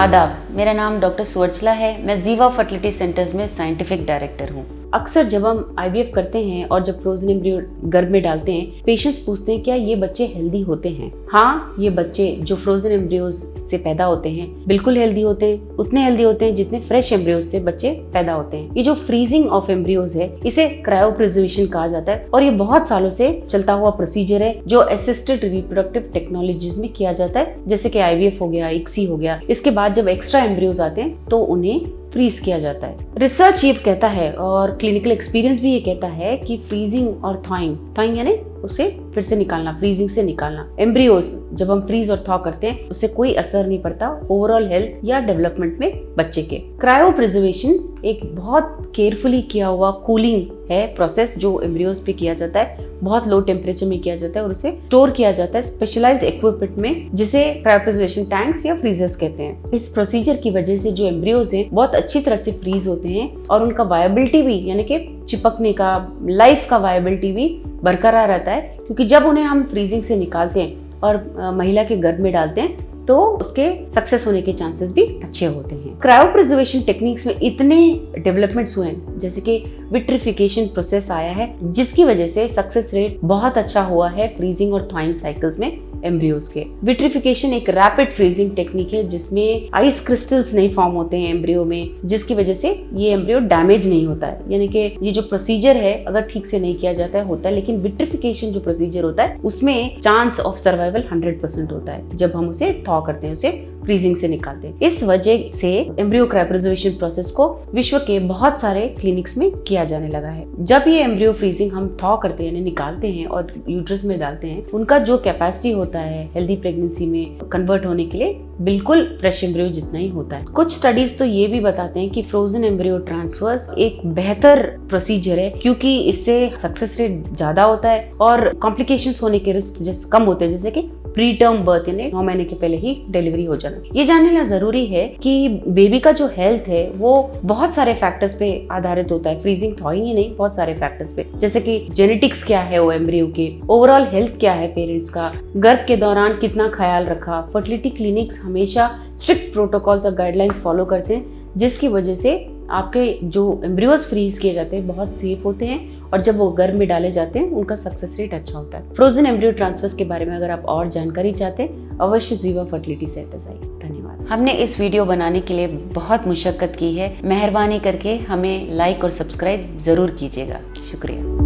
आदाब, मेरा नाम डॉक्टर सुवर्चला है। मैं जीवा फर्टिलिटी सेंटर्स में साइंटिफिक डायरेक्टर हूँ। अक्सर जब हम आईवीएफ करते हैं और जब फ्रोजन एम्ब्रियो गर्भ में डालते हैं, पेशेंट्स पूछते हैं क्या ये बच्चे हेल्दी होते हैं। हाँ, ये बच्चे जो फ्रोजन एम्ब्रियोज से पैदा होते हैं बिल्कुल हेल्दी होते हैं, उतने हेल्दी होते हैं जितने फ्रेश एम्ब्रियोज से बच्चे पैदा होते हैं। ये जो फ्रीजिंग ऑफ एम्ब्रियोज है इसे क्रायोप्रिजर्वेशन कहा जाता है और ये बहुत सालों से चलता हुआ प्रोसीजर है जो असिस्टेड रिप्रोडक्टिव टेक्नोलॉजीज में किया जाता है, जैसे कि आईवीएफ हो गया, इक्सी हो गया। इसके बाद जब एक्स्ट्रा एम्ब्रियोज आते हैं तो उन्हें फ्रीज किया जाता है। रिसर्च ये कहता है और क्लिनिकल एक्सपीरियंस भी ये कहता है कि फ्रीजिंग और थॉइंग यानी उसे फिर से निकालना, फ्रीजिंग से निकालना, एम्ब्रियोज जब हम फ्रीज और थॉ करते हैं उससे कोई असर नहीं पड़ता ओवरऑल हेल्थ या डेवलपमेंट में बच्चे के। क्रायो प्रिजर्वेशन एक बहुत केयरफुली किया हुआ कूलिंग है प्रोसेस जो एम्ब्रियोज पे किया जाता है, बहुत लो टेम्परेचर में किया जाता है और उसे स्टोर किया जाता है स्पेशलाइज्ड इक्विपमेंट में, जिसे क्रायोप्रिजर्वेशन टैंक्स या फ्रीजर्स कहते हैं। इस प्रोसीजर की वजह से जो एम्ब्रियोज हैं बहुत अच्छी तरह से फ्रीज होते हैं और उनका वायबिलिटी भी यानी कि चिपकने का, लाइफ का वायबिलिटी भी बरकरार रहता है, क्योंकि जब उन्हें हम फ्रीजिंग से निकालते हैं और महिला के गर्भ में डालते हैं तो उसके सक्सेस होने के चांसेस भी अच्छे होते हैं। क्रायोप्रिजर्वेशन टेक्निक्स में इतने डेवलपमेंट्स हुए हैं, जैसे कि विट्रिफिकेशन प्रोसेस आया है जिसकी वजह से सक्सेस रेट बहुत अच्छा हुआ है फ्रीजिंग और थॉइंग साइकिल्स में एम्ब्रियोज के। विट्रिफिकेशन एक रैपिड फ्रीजिंग टेक्निक है जिसमें आइस क्रिस्टल्स नहीं फॉर्म होते हैं एम्ब्रियो में, जिसकी वजह से ये एम्ब्रियो डैमेज नहीं होता है। यानी कि ये जो प्रोसीजर है अगर ठीक से नहीं किया जाता है होता है, लेकिन विट्रिफिकेशन जो प्रोसीजर होता है उसमें चांस ऑफ सर्वाइवल 100% होता है जब हम उसे थॉ करते हैं, उसे फ्रीजिंग से निकालते हैं। इस वजह से एम्ब्रियो क्रायोप्रिजर्वेशन प्रोसेस को विश्व के बहुत सारे क्लिनिक्स में किया जाने लगा है। जब ये एम्ब्रियो फ्रीजिंग हम थॉ करते हैं यानी निकालते हैं और यूट्रस में डालते हैं, उनका जो कैपेसिटी होता है हेल्दी प्रेगनेंसी में कन्वर्ट होने के लिए बिल्कुल फ्रेश एम्ब्रियो जितना ही होता है। कुछ स्टडीज तो ये भी बताते हैं कि फ्रोजन एम्ब्रियो ट्रांसफर्स एक बेहतर प्रोसीजर है क्योंकि इससे सक्सेस रेट ज्यादा होता है और कॉम्प्लिकेशंस होने के रिस्क कम होते हैं, जैसे कि प्री टर्म बर्थ यानी 9 महीने के पहले ही डिलीवरी हो जाना। ये जानना जरूरी है कि बेबी का जो हेल्थ है वो बहुत सारे फैक्टर्स पे आधारित होता है, फ्रीजिंग थॉइंग ही नहीं, बहुत सारे फैक्टर्स पे, जैसे कि जेनेटिक्स क्या है वो एम्ब्रियो के, ओवरऑल हेल्थ क्या है पेरेंट्स का, गर्भ के दौरान कितना ख्याल रखा। फर्टिलिटी क्लिनिक्स हमेशा स्ट्रिक्ट प्रोटोकॉल्स और गाइडलाइंस फॉलो करते हैं जिसकी वजह से आपके जो एम्ब्रियोज फ्रीज किए जाते हैं बहुत सेफ होते हैं और जब वो गर्भ में डाले जाते हैं उनका सक्सेस रेट अच्छा होता है। फ्रोजन एम्ब्रियो ट्रांसफर्स के बारे में अगर आप और जानकारी चाहते हैं अवश्य जीवा फर्टिलिटी सेंटर्स आइए। धन्यवाद। हमने इस वीडियो बनाने के लिए बहुत मुशक्कत की है, मेहरबानी करके हमें लाइक और सब्सक्राइब जरूर कीजिएगा। शुक्रिया।